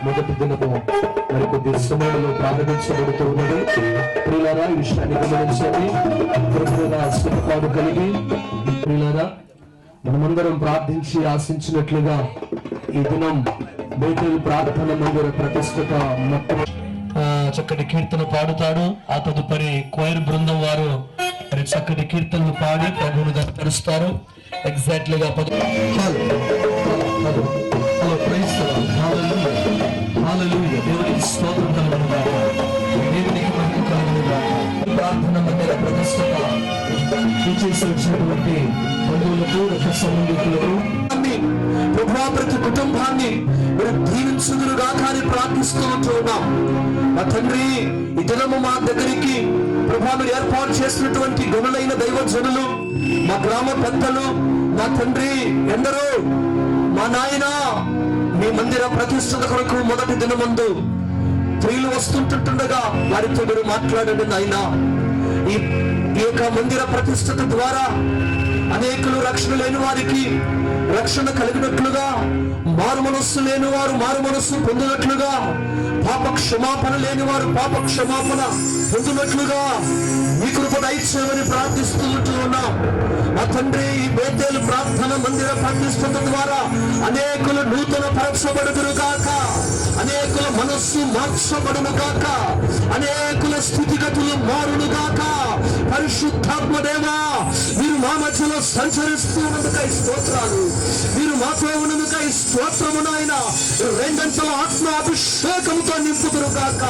మొదటి దినము మరికొద్ది సమయంలో ప్రారంభించబడుతున్నది. ప్రియులారా, ఈ విషయాన్ని గమనించండి. సిద్ధపాటు కలిగి ప్రియులారా, మనమందరం ప్రార్థించి ఆశించినట్లుగా ఈ దినం బేతేలు ప్రార్థన మందిర ప్రతిష్ఠిత చక్కటి కీర్తన పాడుతాడు. ఆ తదుపరి క్వైర్ బృందం వారు మరి చక్కటి కీర్తనలు పాడి ప్రభువును గణపరుస్తారు. ఎగ్జాక్ట్లీగా దేవునికి స్తోత్రం కలుగునుగాక, దేవునికి మహిమ కలుగునుగాక. ప్రార్థన మందిర ప్రతిష్ఠిత చేసి వచ్చినటువంటి బంధువులకు, రక్త సంబంధికులకు ప్రభా ప్రతి కుటుంబాన్ని మీరు దీవించుదురుగాక అని ప్రార్థిస్తూ ఉంటున్నాం. మా తండ్రి, ఈ దినము మా దగ్గరికి ప్రభా మీరు ఏర్పాటు చేసినటువంటి గనులైన దైవజనులు, మా గ్రామ పెద్దలు, మా తండ్రి ఎందరో మా నాయన మీ మందిర ప్రతిష్ఠత కొరకు మొదటి దినమందు స్త్రీలు వస్తుంటుండగా వారితో మీరు మాట్లాడండి నాయన. ఈ యొక్క మందిర ప్రతిష్ఠత ద్వారా అనేకులు రక్షణ లేని వారికి రక్షణ కలిగినట్లుగా, మారు మనస్సు లేని వారు మారు మనస్సు పొందినట్లుగా, పాప క్షమాపణ లేని వారు పాప క్షమాపణ పొందినట్లుగా మీ కృప దయచేయమని ప్రార్థిస్తూ ఉన్నాం. మా తండ్రి, ఈ బేతేలు ప్రార్థన మందిర ప్రతిష్ఠత ద్వారా అనేకులు నూతన పరచబడుదురు కాక, అనేకుల మనస్సు మార్చబడును కాక, అనేకుల స్థితిగతులు మారును కాక. పరిశుద్ధాత్మ దేవా, మీరు మా మధ్యలో సంచరిస్తూ ఉన్నందుకై స్తోత్రాలు, మీరు మాతో ఉన్నందుకై స్తోత్రము నాయన. రెండంతల ఆత్మ అభిషేకంతో నింపుదురు కాక.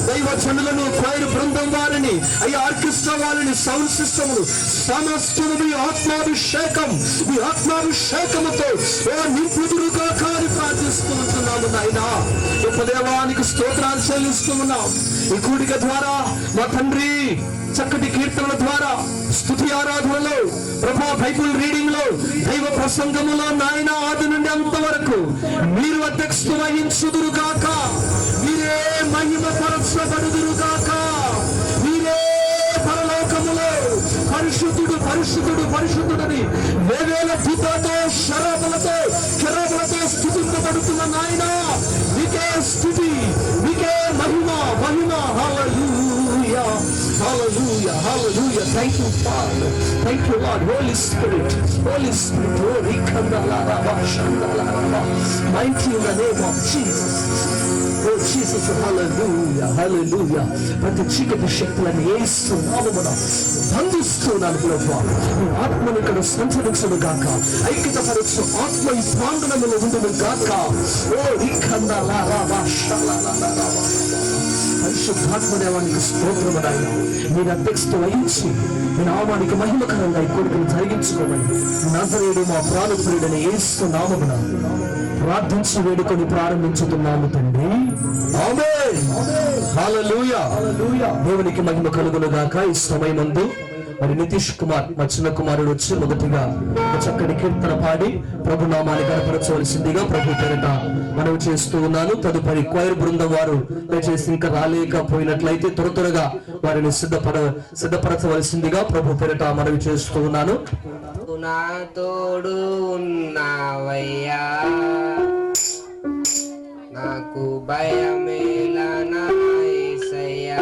దైవజనులను, క్వైర్ బృందం వారిని, అయ్యా ఆర్కెస్ట్రా వారిని, సౌండ్ సిస్టమ్ సమస్తము మీ ఆత్మాభిషేకం, మీ ఆత్మాభిషేకముతో నింపుదురు కాక అని ప్రార్థిస్తూ ఉంటున్నాము నాయన. ఉపదేవానికి స్తోత్రాలు చెల్లిస్తూ ఉన్నాం. ఈ కూడిక ద్వారా మా తండ్రి చక్కటి కీర్తనల ద్వారా, స్తుతి ఆరాధనలో, ప్రభా బైబుల్ రీడింగ్ లో, దైవ ప్రసంగములో నాయన ఆది నుండి అంతవరకు మీరు అధ్యక్షత వహించుదురు గాక, మీరే మహిమ పరచబడుదురు గాక. మీరే పరలోకములో పరిశుద్ధుడు పరిశుద్ధుడు పరిశుద్ధుడని వేవేల దూతలతో శరాబులతో కెరూబులతో స్తుతింపబడుతున్న నాయన, మీకే స్తుతి, మీకే మహిమ మహిమ. హల్లెలూయా hallelujah hallelujah. Thank you Father, thank you Lord. Holy Spirit, Holy Spirit, Holy mighty in the name of Jesus. Oh Jesus, hallelujah hallelujah. ప్రతి చీకటి శక్తులను యేసు నామమున బంధిస్తున్నాను ప్రభువా. నీ ఆత్మను ఇక్కడ సంచరించును గాక, ఐక్యత పరచు ఆత్మ ఈ ప్రాంగణములో ఉండును గాక. ఓ పరిశుద్ధాత్మదేవానికి స్తోత్రమునాయన. మీరు అధ్యక్షత వహించి మీ నామానికి మహిమకరంగా ఈ కోరికను జరిగించుకోమని నజరేయుడు మా ప్రాణప్రియుడైన యేసు నామమున ప్రార్థించి వేడుకొని ప్రారంభించుతున్నాము తండ్రి. ఆమేన్. హల్లెలూయా. దేవునికి మహిమ కలుగును గాక. ఈ సమయమందు మరి నితీష్ కుమార్, మా చిన్న కుమారుడు వచ్చి మొదటిగా చక్కటి కీర్తన పాడి ప్రభు నామాన్ని కనపరచవలసిందిగా ప్రభు పేరిట మనవి చేస్తూ ఉన్నాను. తదుపరి క్వైర్ బృందం వారు దయచేసి ఇంకా రాలేకపోయినట్లయితే త్వరగా వారిని సిద్ధపరచవలసిందిగా ప్రభు పేరిట మనవి చేస్తూ ఉన్నాను. నా తోడు ఉన్నావయ్యా, నాకు భయమేలా నా యేసయ్యా.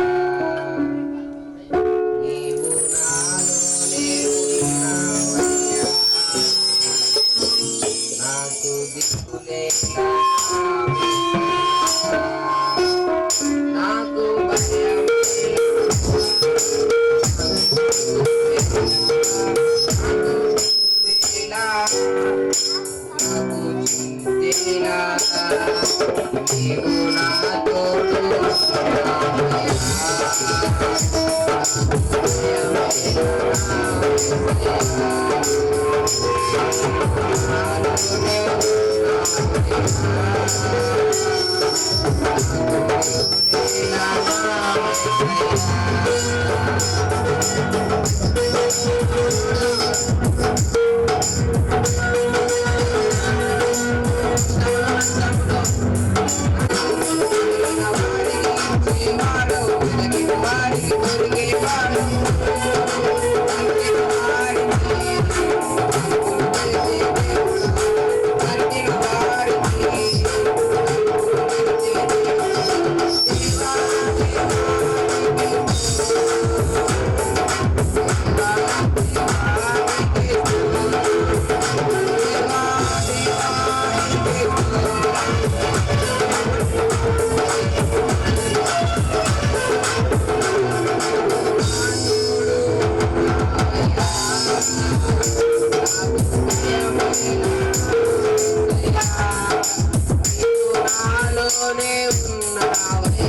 నాతోనే ఉన్నావయ్యా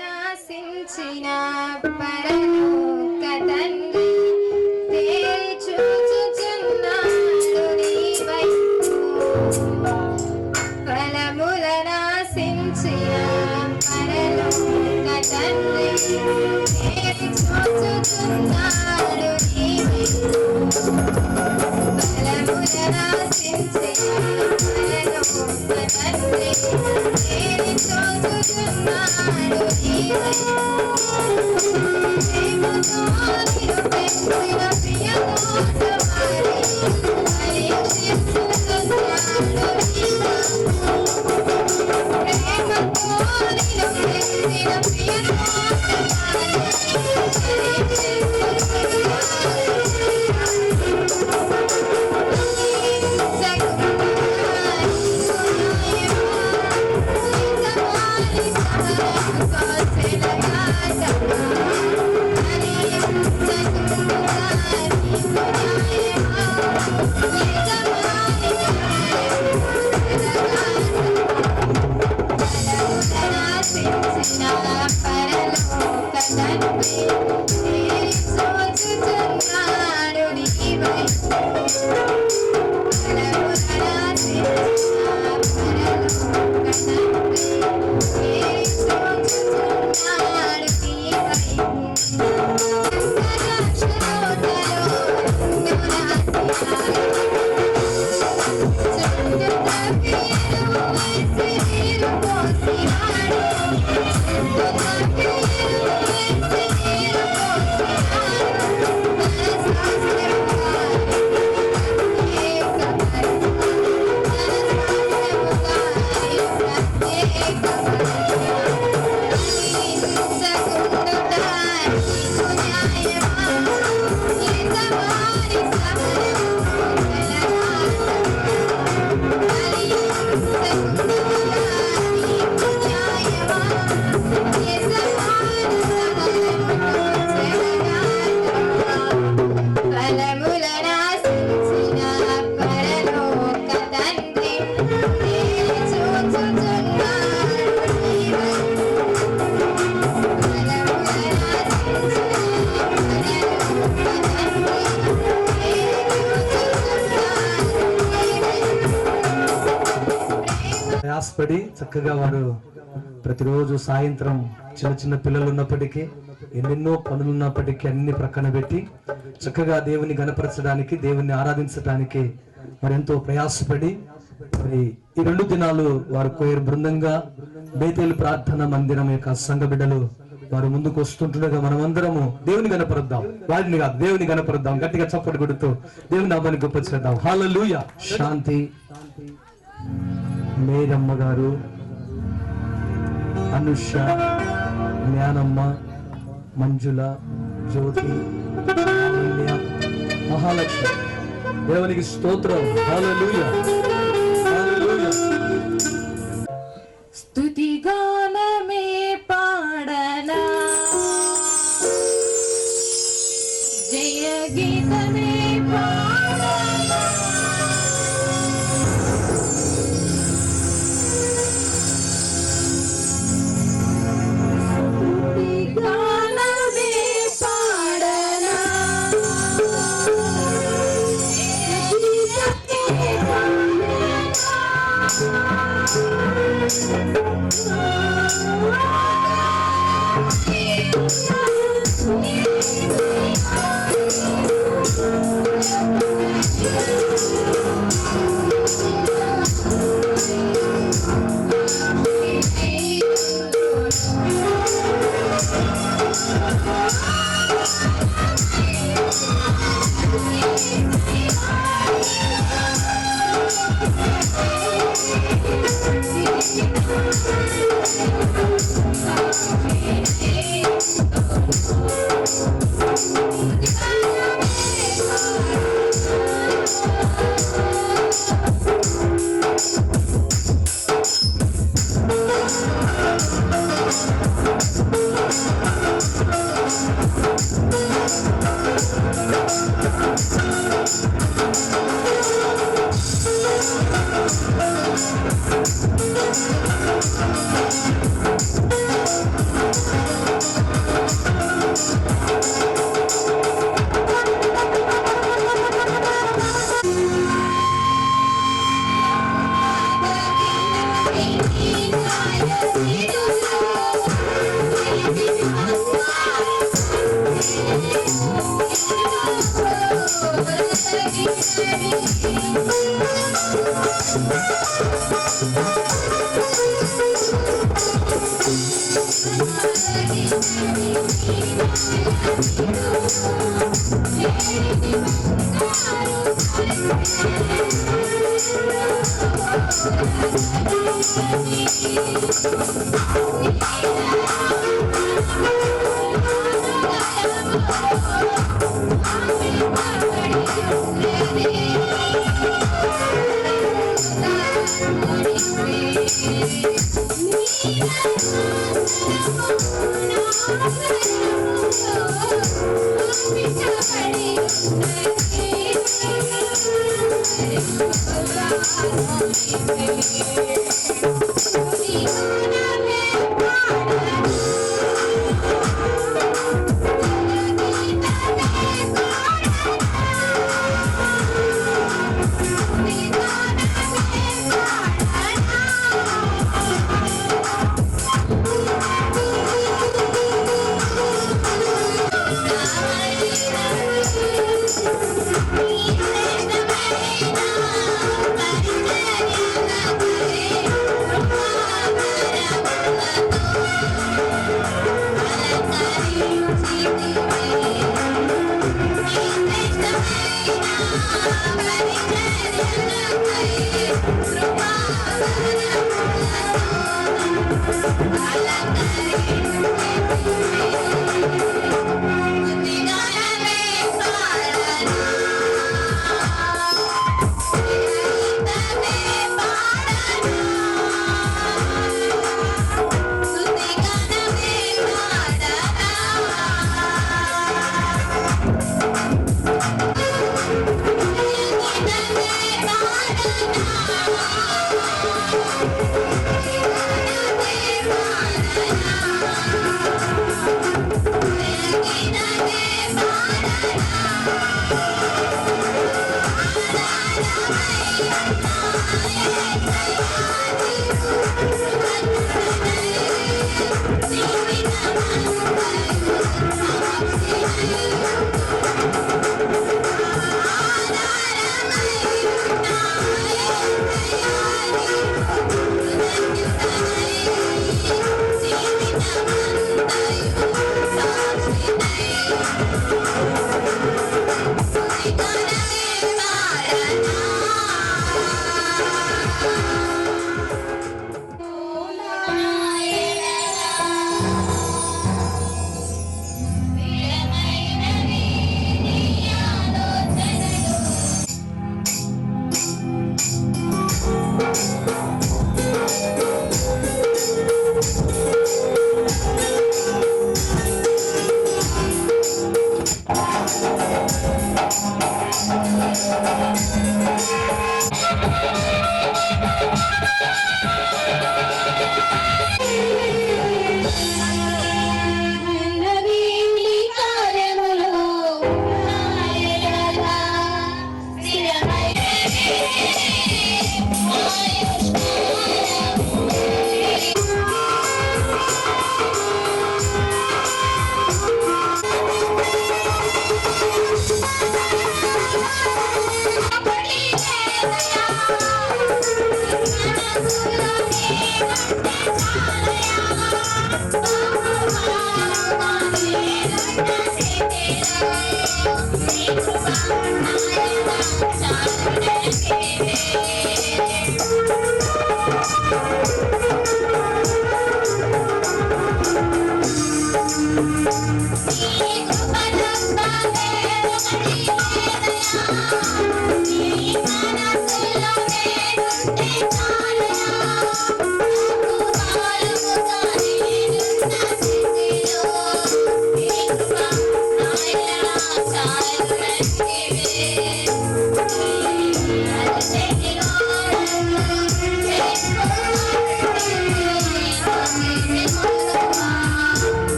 నాశించిన పరలోక తండ్రి తేరి చూచుచున్నాడు నీ వైపు. ఫలముల నాశించిన పరలోక తండ్రి తేరి చూచుచున్నాడు నీ వైపు. ఫలముల నాశించిన పరలోక తండ్రి తేరి చూచుచున్నాడు నీ వైపు. ప్రేమతో నిరుపెంచిన ప్రియ తోటమాలి పరీక్షించుచున్నాడు నీ వైపు. ప్రేమతో నిరుపెంచిన ప్రియ తోటమాలి ప్రయాసపడి చక్కగా వారు ప్రతిరోజు సాయంత్రం చిన్న చిన్న పిల్లలు ఉన్నప్పటికీ ఎన్నెన్నో పనులు ఉన్నప్పటికీ అన్ని ప్రక్కన పెట్టి చక్కగా దేవుని గణపరచడానికి దేవుని ఆరాధించడానికి మరి ఎంతో ప్రయాసపడి మరి ఈ 2 దినాలు వారు కోయర్ బృందంగా బేతేలు ప్రార్థన మందిరం యొక్క సంఘ బిడ్డలు వారు ముందుకు వస్తుంటుండగా మనమందరము దేవుని గణపరుద్దాం. వారిని కాదు, దేవుని గణపరుద్దాం. గట్టిగా చప్పటి కొడుతూ దేవుని నామాన్ని గొప్ప చేద్దాం. హల్లెలూయా. శాంతి మేరమ్మ గారు, అనుష, జ్ఞానమ్మ, మంజుల, జ్యోతి, లావణ్య, మహాలక్ష్మి, దేవునికి స్తోత్రం. హల్లెలూయా, హల్లెలూయా. స్తుతి గానమే పాడనా, జయ గీతమే పాడనా, స్తుతి గానమే పాడనా, జయ గీతమే పాడనా.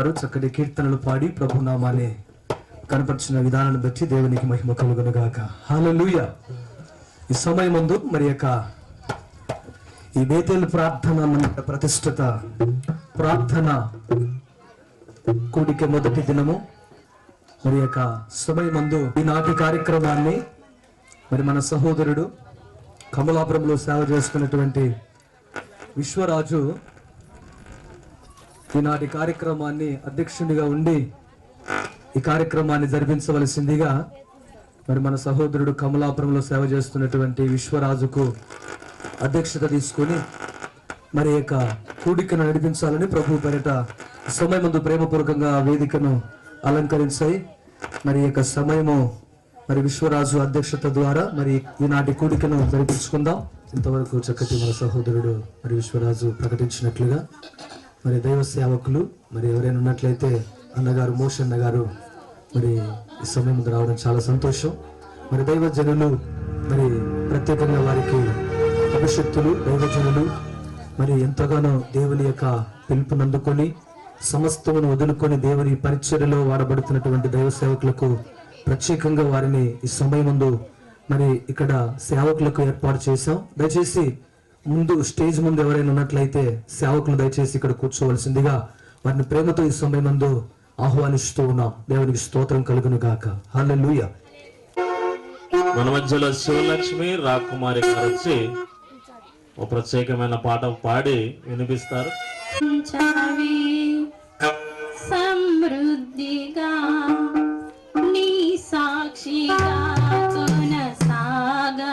వారు చక్కటి కీర్తనలు పాడి ప్రభు నామాన్ని కనపరిచిన విధానాన్ని బట్టి దేవునికి మహిమ కలుగును గాక. హల్లెలూయా. ఈ సమయమందు మరి యొక్క ఈ బేతేలు ప్రార్థన మందిర ప్రతిష్ఠిత ప్రార్థన కూడిక మొదటి దినము మరి యొక్క సమయమందు ఈనాటి కార్యక్రమాన్ని మరి మన సహోదరుడు కమలాపురంలో సేవ చేస్తున్నటువంటి విశ్వరాజు ఈనాటి కార్యక్రమాన్ని అధ్యక్షునిగా ఉండి ఈ కార్యక్రమాన్ని జరిపించవలసిందిగా మరి మన సహోదరుడు కమలాపురంలో సేవ చేస్తున్నటువంటి విశ్వరాజుకు అధ్యక్షత తీసుకొని మరి యొక్క కూడికను నడిపించాలని ప్రభు పేరిట సమయం ముందు ప్రేమపూర్వకంగా వేదికను అలంకరించాయి. మరి యొక్క సమయము మరి విశ్వరాజు అధ్యక్షత ద్వారా మరి ఈనాటి కూడికను జరిపించుకుందాం. ఇంతవరకు చక్కటి మన సహోదరుడు మరి విశ్వరాజు ప్రకటించినట్లుగా మరి దైవ సేవకులు మరి ఎవరైనా ఉన్నట్లయితే అన్నగారు మోషన్న గారు మరి ఈ సమయం ముందు రావడం చాలా సంతోషం. మరి దైవజనులు మరి ప్రత్యేకంగా వారికి అభిషక్తులు దైవజనులు మరి ఎంతగానో దేవుని యొక్క పిలుపునందుకొని సమస్తమును వదులుకొని దేవుని పరిచర్యలో వాడబడుతున్నటువంటి దైవ సేవకులకు ప్రత్యేకంగా వారిని ఈ సమయం ముందు మరి ఇక్కడ సేవకులకు ఏర్పాటు చేశాం. దయచేసి ముందు స్టేజ్ ముందు ఎవరైనా ఉన్నట్లయితే సేవకులు దయచేసి ఇక్కడ కూర్చోవలసిందిగా వారిని ప్రేమతో ఈ సమయం ముందు ఆహ్వానిస్తూ ఉన్నాం. దేవునికి స్తోత్రం కలుగును గాక. హల్లెలూయా. మన మధ్యలో శివలక్ష్మి రాకుమారి గారు వచ్చి ఒక ప్రత్యేకమైన పాట పాడి వినిపిస్తారు. సమృద్ధిగా నీ సాక్షిగా కొనసాగమని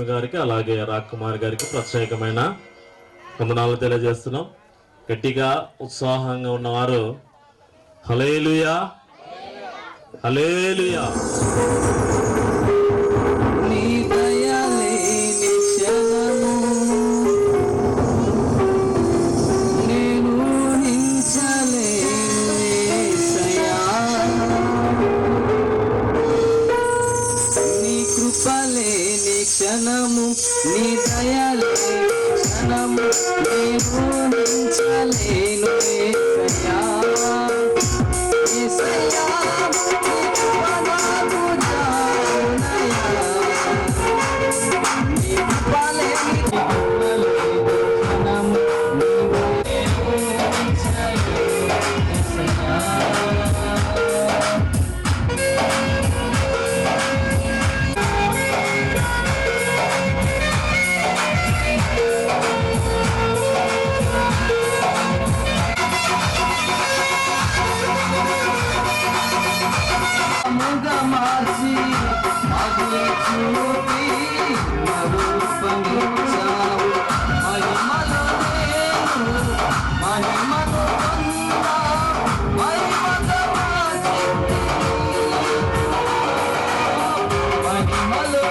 గారికి అలాగే రాకుమార్ గారికి ప్రత్యేకమైన వందనాలు తెలియజేస్తున్నాం. గట్టిగా ఉత్సాహంగా ఉన్నవారు హల్లెలూయా హల్లెలూయా. క్షణము నీ దయలే క్షణము నేను ఊహించలేను యేసయ్యా. మహిమను పొందా మహిమతో మహిమలో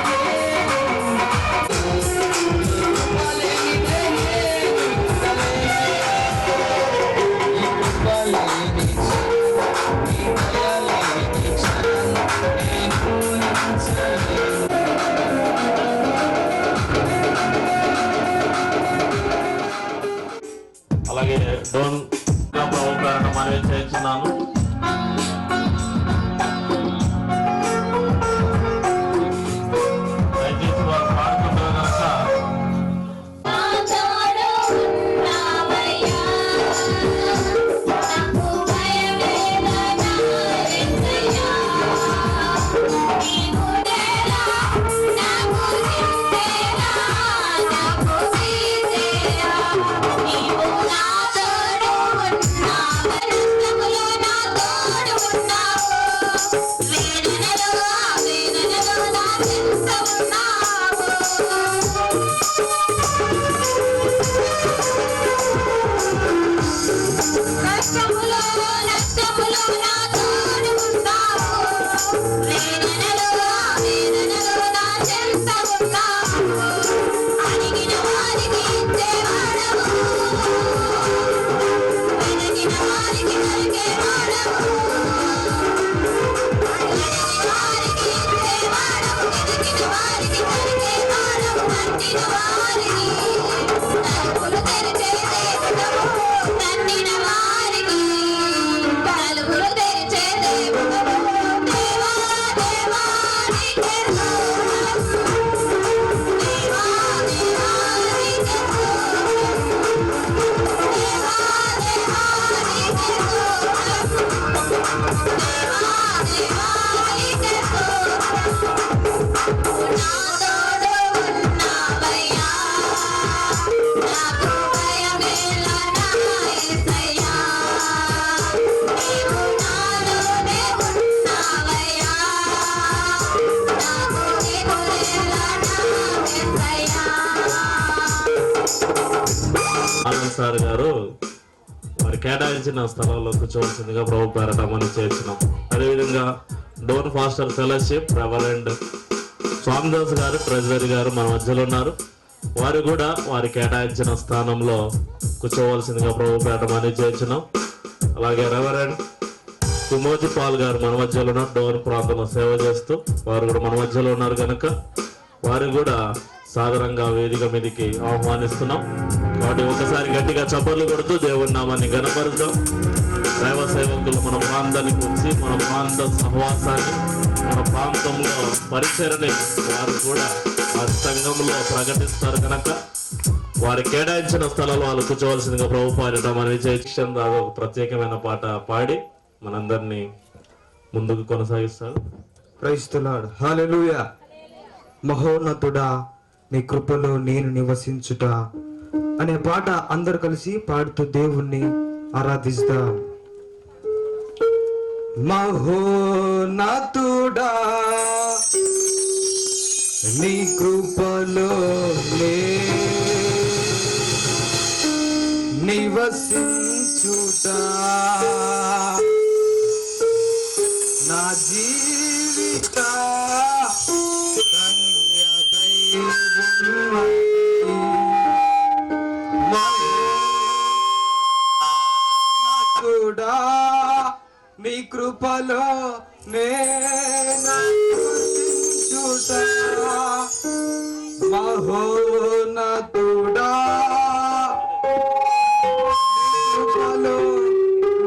అలాగే డోన్ ప్రభు పేరట మనవి చేస్తున్నాను. దయచేసి వారు పాడుకుంటారు కనుక నా తోడు ఉన్నావయ్యా, నాకు భయమేలా నా యేసయ్యా. నీవు నేలా, నాకు దిక్కేలా, నాకు తీసేలా. నీవు నా తోడు ఉన్నావు, కష్టములో నా తోడు ఉన్నావు, వేదనలో నా చెంత ఉన్నావు. కష్టములో నష్టములో నా తోడు ఉన్నావు, వేదనలో నా చెంత ఉన్నావు. అడిగిన వారికి ఇచ్చేవాడవు, వెతికిన వారికి దొరికేవాడవు. అడిగిన వారికి ఇచ్చేవాడవు, వెతికిన వారికి దొరికేవాడవు. తట్టిన వారికి తలుపులు తెరిచే దేవుడవు, తట్టిన వారికి తలుపులు తెరిచే దేవుడవు. దేవా దేవా నీకే స్తోత్రం, దేవా దేవా నీకే స్తోత్రం, దేవా దేవా నీకే స్తోత్రం, దేవా దేవా నీకే స్తోత్రం. నా తోడు ఉన్నావయ్యా, నాకు భయమేలా నా యేసయ్యా. నీవు నాలోనే ఉన్నావయ్యా, నాకు దిగులేలా నా యేసయ్యా. ఆనంద్ సార్ గారు మరి కేటాయించిన స్థలంలో కూర్చోవలసిందిగా ప్రభు పేరట మనం చేర్చినాం. అదేవిధంగా Don Foster fellowship reverend Swamidas గారు ట్రెజరీ గారు మన మధ్యలో ఉన్నారు. వారు కూడా వారి కేటాయించిన స్థానంలో కూర్చోవలసిందిగా ప్రభు పేరట మనం చేర్చినాం. అలాగే రెవరెండ్ తిమోతి పాల్ గారు మన మధ్యలో ఉన్నారు. డోన్ ప్రాంతంలో సేవ చేస్తూ వారు కూడా మన మధ్యలో ఉన్నారు కనుక వారు కూడా సాధారణంగా వేదిక మీదకి ఆహ్వానిస్తున్నాం. కాబట్టి ఒకసారి గట్టిగా చప్పట్లు కొడుతూ దేవుని నామాన్ని గణపరుద్దాం. దైవ సేవకులు మన ప్రాంతానికి వచ్చి మన ప్రాంత సహవాసాన్ని, మన ప్రాంతంలో పరిచయని వారు కూడా ఆ సంఘంలో ప్రకటిస్తారు కనుక వారి కేటాయించిన స్థలాలు వాళ్ళు కూర్చోవలసిందిగా ప్రభు పాడట మనవి చేయించడం దాకా ఒక ప్రత్యేకమైన పాట పాడి మనందరినీ ముందుకు కొనసాగిస్తారు. Praise the Lord. హల్లెలూయా. మహోన్నతుడా నీ కృపలో నేను నివసించుట అనే పాట అందరు కలిసి పాడుతూ దేవుణ్ణి ఆరాధిస్తాం. మహోన్నతుడా నీ కృపలో నివసించుట నా జీవిత మహోన్నతుడా నీ కృపలో నివసించుట మహోన్నతుడా కృపలో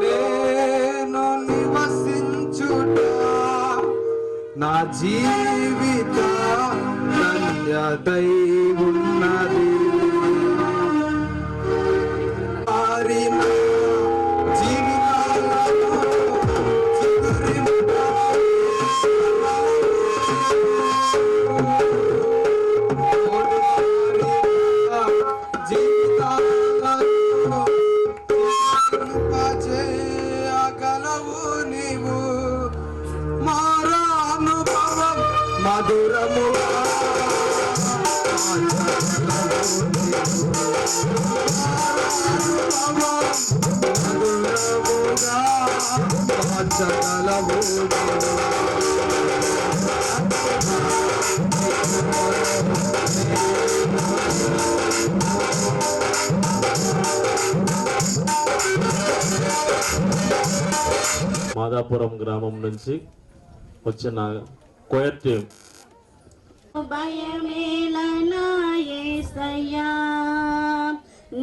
నేను నివసించుట నా జీవిత ధన్యతై ఉన్నది. మారిన జీవితాలను చేయగలవు నీవు మారానుభవం మధురముగా మధురముగా మార్చగలవు మాదాపురం గ్రామం నుంచి వచ్చిన కోయర్ టీం. భయమేలనా యేసయ్యా,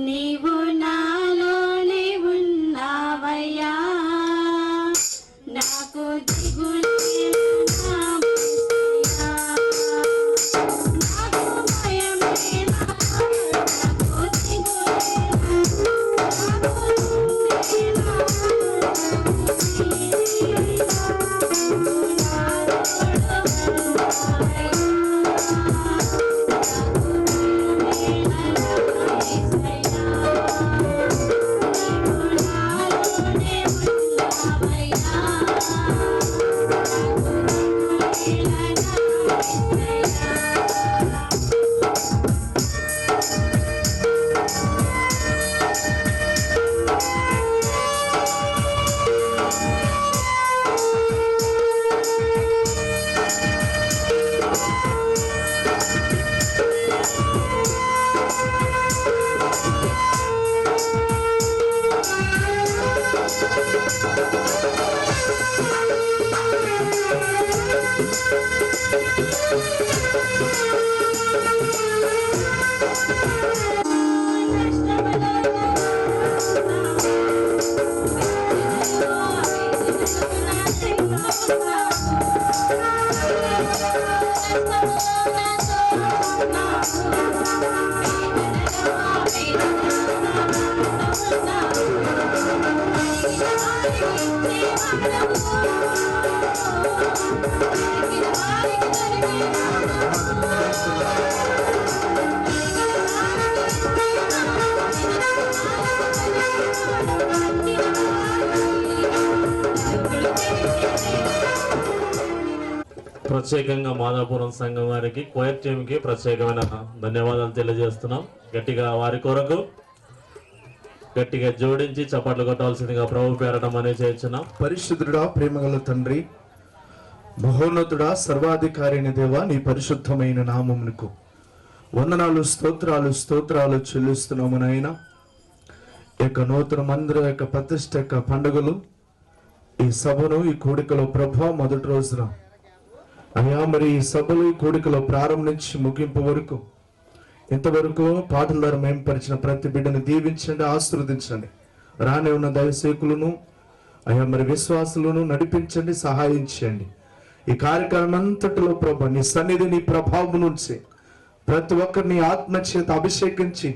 నీవు నాలోనే ఉన్నావయ్యా, నాకు దిగులేలా యేసయ్యా, నాకు భయమేలా, నాకు దిగులేలా, నాకు దిగులేలా, ప్రత్యేకంగా మాదాపురం సంఘం వారికి, కోయర్ టీంకి ప్రత్యేకమైన ధన్యవాదాలు తెలియజేస్తున్నాం. గట్టిగా వారి కొరకు గట్టిగా జోడించి చప్పట్లు కొట్టాల్సిందిగా ప్రభు పేరట మనవి చేస్తున్నాం. పరిశుద్ధుడా, ప్రేమగల తండ్రి, మహోన్నతుడా, సర్వాధికారిని దేవా, నీ పరిశుద్ధమైన నామమునకు వందనాలు, స్తోత్రాలు స్తోత్రాలు చెల్లిస్తున్నాము నాయనా. యొక్క నూతన మందిరం యొక్క ప్రతిష్ట యొక్క పండుగలు, ఈ సభను, ఈ కూడికలో ప్రభా మొదటి రోజున అయ్యా, మరి ఈ సభలు ఈ కూడికలో ప్రారంభించి ముగింపు వరకు ఇంతవరకు పాటల ద్వారా మేంపరిచిన ప్రతి బిడ్డను దీవించండి, ఆశీర్వదించండి. రానే ఉన్న దైవసేకులను అయ్యా మరి విశ్వాసులను నడిపించండి, సహాయం చేయండి. ఈ కార్యక్రమం అంతటిలో ప్రభు నీ సన్నిధి, నీ ప్రభావం నుంచి ప్రతి ఒక్కరిని ఆత్మ చేత అభిషేకించి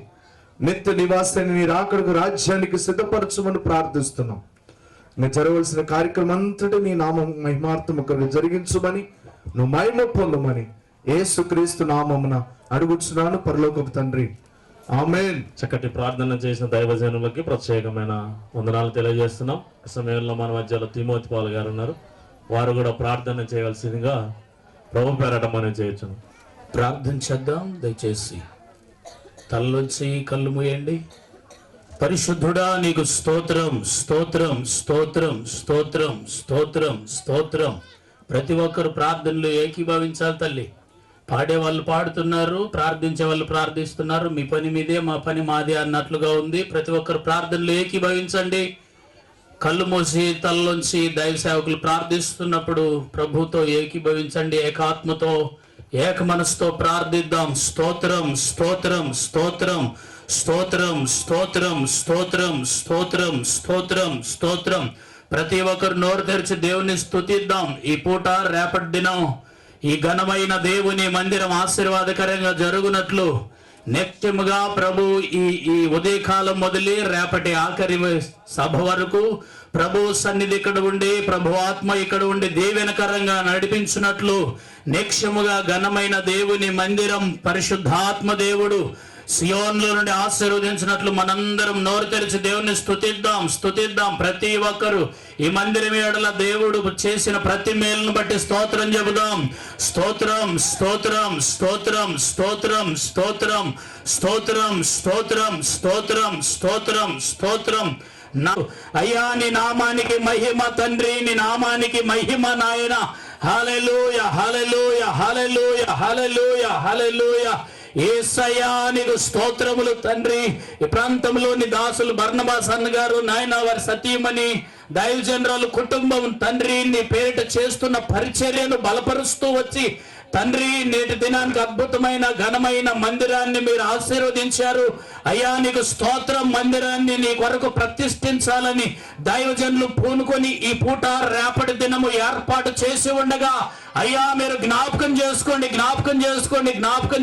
నిత్య నివాసాన్ని నీ రాకడకు రాజ్యానికి సిద్ధపరచమని ప్రార్థిస్తున్నాం. ఇంకా జరగవలసిన కార్యక్రమం అంతటి నీ నామం మహిమార్థముగా జరిగించమని, నువ్వు మహిమ పొందమని యేసుక్రీస్తు నామమున అడుగుచున్నాను పరలోకపు తండ్రి, ఆమేన్. చక్కటి ప్రార్థన చేసిన దైవజనులకి ప్రత్యేకమైన వందనాలు తెలియజేస్తున్నాం. ఈ సమయంలో మన మధ్యలో తిమోతి పాల్ గారు ఉన్నారు. వారు కూడా ప్రార్థన చేయవలసిందిగా ప్రభు పేరట మనం చేయొచ్చును. ప్రార్థన చేద్దాం. దయచేసి తలలోంచి కళ్ళు మూయండి. పరిశుద్ధుడా, నీకు స్తోత్రం స్తోత్రం స్తోత్రం స్తోత్రం స్తోత్రం స్తోత్రం. ప్రతి ఒక్కరు ప్రార్థనలు ఏకీభవించాలి తల్లి. పాడే వాళ్ళు పాడుతున్నారు, ప్రార్థించే వాళ్ళు ప్రార్థిస్తున్నారు. మీ పని మీదే, మా పని మాదే అన్నట్లుగా ఉంది. ప్రతి ఒక్కరు ప్రార్థనలు ఏకీభవించండి. కళ్ళు మూసి తలలోంచి దైవ సేవకులు ప్రార్థిస్తున్నప్పుడు ప్రభుతో ఏకీభవించండి. ఏకాత్మతో, ఏక మనసుతో ప్రార్థిద్దాం. స్తోత్రం స్తోత్రం స్తోత్రం స్తోత్రం స్తోత్రం స్తోత్రం స్తోత్రం స్తోత్రం స్తోత్రం. ప్రతి ఒక్కరు నోరు తెరిచి దేవుని స్తుతిద్దాం. ఈ పూట, రేపటి దినం ఈ ఘనమైన దేవుని మందిరం ఆశీర్వాదకరంగా జరుగునట్లు నిత్యముగా ప్రభు ఈ ఉదయకాలం మొదలు రేపటి ఆఖరి సభ వరకు ప్రభు సన్నిధి ఇక్కడ ఉండి, ప్రభు ఆత్మ ఇక్కడ ఉండి దీవెనకరంగా నడిపించినట్లు నిత్యముగా ఘనమైన దేవుని మందిరం పరిశుద్ధాత్మ దేవుడు సియోన్లో నుండి ఆశీర్వదించినట్లు మనందరం నోరు తెరిచి దేవుని స్తుతిద్దాం. ప్రతి ఒక్కరు ఈ మందిరం ఏడల దేవుడు చేసిన ప్రతి మేలును బట్టి స్తోత్రం చెబుదాం. స్తోత్రం స్తోత్రం స్తోత్రం స్తోత్రం స్తోత్రం స్తోత్రం స్తోత్రం స్తోత్రం స్తోత్రం స్తోత్రం. అయ్యా నీ నామానికి మహిమ తండ్రి, నీ నామానికి మహిమ నాయన. హల్లెలూయా హల్లెలూయా హల్లెలూయా హల్లెలూయా హల్లెలూయా. యేసయ్యా నీకు స్తోత్రములు తండ్రి. ఈ ప్రాంతంలోని దాసులు బర్నబాస్ అన్న గారు నాయన, వారి సతీమణి దైవజనరాలు కుటుంబం తండ్రి నీ పేరిట చేస్తున్న పరిచర్యను బలపరుస్తూ వచ్చి తండ్రి నేటి దినానికి అద్భుతమైన ఘనమైన మందిరాన్ని మీరు ఆశీర్వదించారు. అయ్యా నీకు స్తోత్రం. మందిరాన్ని నీ కొరకు ప్రతిష్ఠించాలని దైవజనులు పూనుకొని ఈ పూట రేపటి దినము ఏర్పాటు చేసి ఉండగా అయ్యా మీరు జ్ఞాపకం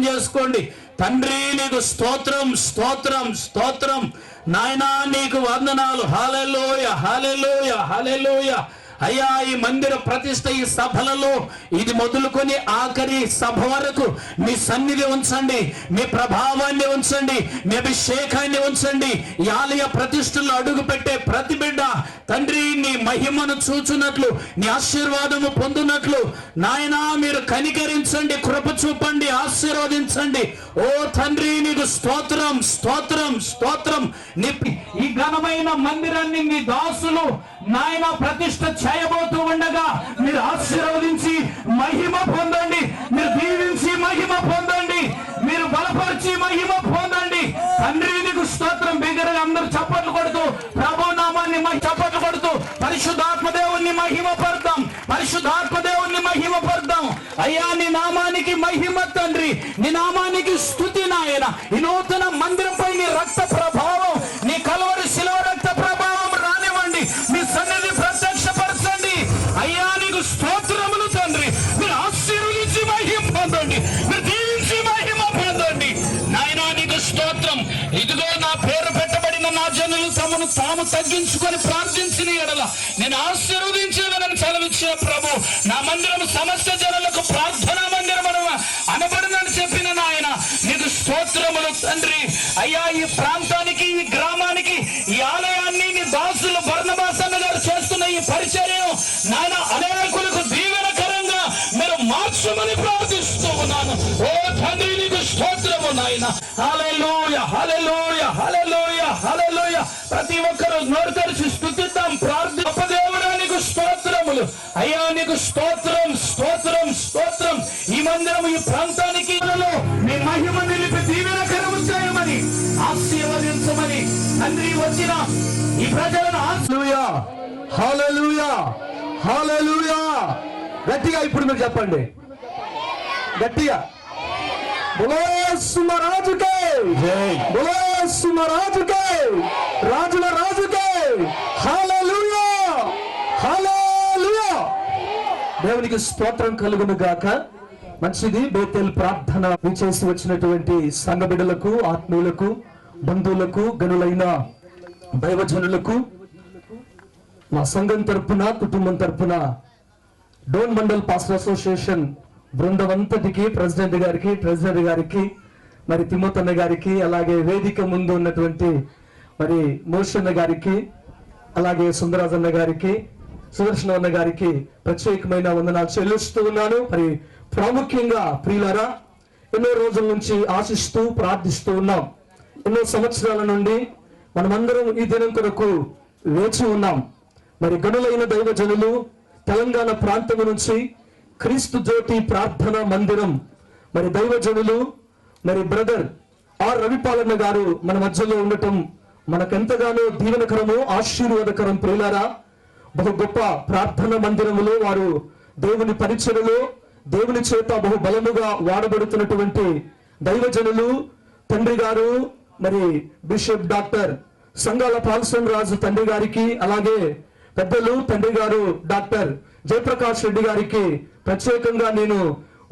చేసుకోండి తండ్రి. నీకు స్తోత్రం స్తోత్రం స్తోత్రం నాయనా, నీకు వందనాలు. హల్లెలూయా హల్లెలూయా హల్లెలూయా. అయ్యా ఈ మందిర ప్రతిష్ట ఈ సభలలో ఇది మొదలుకొని ఆఖరి సభ వరకు మీ సన్నిధి ఉంచండి, మీ ప్రభావాన్ని ఉంచండి, మీ అభిషేకాన్ని ఉంచండి. ఈ ఆలయ ప్రతిష్టలో అడుగు పెట్టే ప్రతి బిడ్డ తండ్రి నీ మహిమను చూచున్నట్లు, నీ ఆశీర్వాదము పొందునట్లు నాయనా మీరు కనికరించండి, కృప చూపండి, ఆశీర్వదించండి. ఓ తండ్రి నీకు స్తోత్రం స్తోత్రం స్తోత్రం. ఈ ఘనమైన మందిరాన్ని నీ దాసులు నాయన ప్రతిష్ట చేయబోతూ ఉండగా మీరు ఆశీర్వదించి మహిమ పొందండి, మీరు దీవించి మహిమ పొందండి, మీరు బలపరిచి మహిమ పొందండి. తండ్రి నీకు స్తోత్రం. బిగ్గరగా అందరూ చప్పట్లు కొడుతూ ప్రభు నామాన్ని చప్పట్లు కొడుతూ పరిశుద్ధాత్మ దేవుణ్ణి మహిమపడతాం, పరిశుద్ధాత్మ దేవుణ్ణి మహిమపడతాం. అయ్యా నీ నామానికి మహిమ తండ్రి, నీ నామానికి స్తుతి నాయన. ఈ నూతన మందిరంపై నీ రక్త ప్రభావం, నీ కలవరి శిలువ రక్త ప్రభావం రానివ్వండి, మీ సన్నిధి ప్రత్యక్షపరచండి. అయ్యా నీకు స్తోత్రములు తండ్రి. మీరు ఆశీర్వదించి మహిమ పొందండి, మీరు దీవించి మహిమ పొందండి. నాయనా నీకు స్తోత్రం. ఇదిగో నా పేరు పెట్టబడిన నా జనులు తమను తాము తగ్గించుకొని ప్రార్థించిన ఎడల నేను ఆశీర్వదించేదనని సెలవిచ్చే ప్రభు. నా మందిరం సమస్త జనులకు ప్రార్థనా మందిరం అనబడిందని చెప్పిన నాయన నీకు స్తోత్రములు తండ్రి. అయ్యా ఈ ప్రాంతానికి, ఈ గ్రామానికి, ఈ ఆలయాన్ని నీ దాసులు బర్నబాస్ అన్న గారు చేస్తున్న ఈ పరిచర్యను నాయన అనేకులకు దీవెనకరంగా మీరు మార్చమని ప్రార్థిస్తూ ఉన్నాను. ఓ తండ్రి నీకు స్తోత్రము నాయన. హల్లెలూయా హల్లెలూయా హల్లెలూయా హల్లెలూయా. ప్రతి ఒక్కరు నోరు తెరిచి స్తుతిద్దాం, ప్రార్థన. దేవుడా నీకు స్తోత్రములు. అయ్యా నీకు స్తోత్రం స్తోత్రం స్తోత్రం. ఈ మందిరం ఈ ప్రాంతానికి మీ మహిమ నిలిపి దీవెనకరము చేయమని ఆశీర్వదించమని తండ్రి వచ్చిన ఈ ప్రజలను హల్లెలూయా హల్లెలూయా హల్లెలూయా. గట్టిగా ఇప్పుడు మీరు చెప్పండి, గట్టిగా. బోలో సింహరాజుకే జై, బోలో సింహరాజుకే, రాజుల రాజుకే. హల్లెలూయా హల్లెలూయా. దేవునికి స్తోత్రం కలుగును గాక. మంచిది. బేతేల్ ప్రార్థన చేసి వచ్చినటువంటి సంఘ బిడ్డలకు, ఆత్మీయులకు, బంధువులకు, గనులైన దైవజనులకు మా సంఘం తరపున, కుటుంబం తరపున, డోన్ మండల్ పాస్టర్ అసోసియేషన్ బృందమంతటికి, ప్రెసిడెంట్ గారికి, ట్రెజరర్ గారికి, మరి తిమోతన్న గారికి, అలాగే వేదిక ముందు ఉన్నటువంటి మరి మోషన్న గారికి, అలాగే సుందరాజన్న గారికి, సుదర్శన అన్న గారికి ప్రత్యేకమైన వందనాలు చెల్లిస్తూ ఉన్నాను. మరి ప్రాముఖ్యంగా ప్రియులారా, ఎన్నో రోజుల నుంచి ఆశిస్తూ ప్రార్థిస్తూ ఉన్నాం. ఎన్నో సంవత్సరాల నుండి మనమందరం ఈ దినం కొరకు వేచి ఉన్నాం. మరి గనులైన దైవజనులు తెలంగాణ ప్రాంతం నుంచి క్రీస్తు జ్యోతి ప్రార్థన మందిరం మరి దైవజనులు మరి బ్రదర్ ఆర్ రవిపాలన్న గారు మన మధ్యలో ఉండటం మనకెంతగానో దీవెనకరము, ఆశీర్వాదకరం. ప్రియులారా, బహు గొప్ప ప్రార్థన మందిరములో వారు దేవుని పరిచయలో దేవుని చేత బహు బలముగా వాడబడుతున్నటువంటి దైవజనులు తండ్రి గారు మరి బిషప్ డాక్టర్ సంగాల పాల్సన్ రాజు తండ్రి గారికి, అలాగే పెద్దలు తండ్రి గారు డాక్టర్ జయప్రకాష్ రెడ్డి గారికి ప్రత్యేకంగా నేను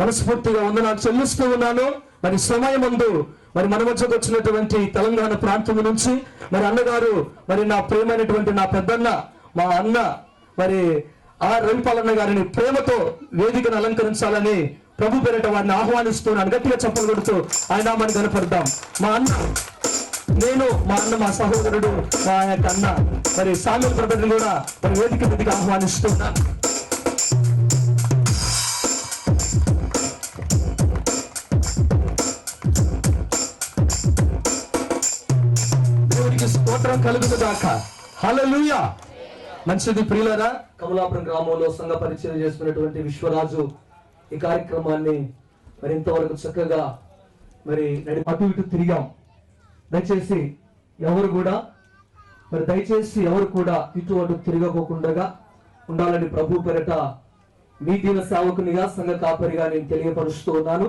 మనస్ఫూర్తిగా వందనాలు చెల్లిస్తూ ఉన్నాను. మరి సమయమందు మరి మన మధ్యకు వచ్చినటువంటి తెలంగాణ ప్రాంతం నుంచి మరి అన్నగారు, మరి నా ప్రేమైనటువంటి నా పెద్దన్న, మా అన్న మరి ఆ రవిపాలన్న గారిని ప్రేమతో వేదికను అలంకరించాలని ప్రభు పేరిట వారిని ఆహ్వానిస్తున్నాను. గట్టిగా చప్పలు కొడుతూ ఆయన నామాన్ని కనపడదాం. మా అన్న, నేను, మా అన్న, మా సహోదరుడు, మా యొక్క అన్న మరి సామ్యుల్ బ్రదర్ కూడా మరి వేదిక మీదకి ఆహ్వానిస్తున్నాను. దేవునికి స్తోత్రం కలుగునుగాక. హల్లెలూయా. మంచిది ప్రియులారా, కమలాపురం గ్రామంలో సంఘ పరిచయం చేసుకున్నటువంటి విశ్వరాజు ఈ కార్యక్రమాన్ని మరి ఇంతవరకు చక్కగా మరి అటు ఇటు తిరిగాం. దయచేసి ఎవరు కూడా ఇటు అటు తిరగకుండా ఉండాలని ప్రభు పేరట మీ దీన సేవకునిగా సంఘ కాపరిగా నేను తెలియపరుస్తూ ఉన్నాను.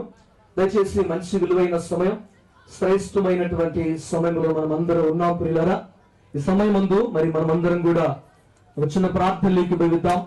దయచేసి మంచి విలువైన సమయం, శ్రేష్టమైనటువంటి సమయంలో మనం అందరం ఉన్నాం ప్రియులారా. ఈ సమయం ముందు మరి మనమందరం కూడా ఒక చిన్న ప్రార్థనలోకి వెళ్తాం.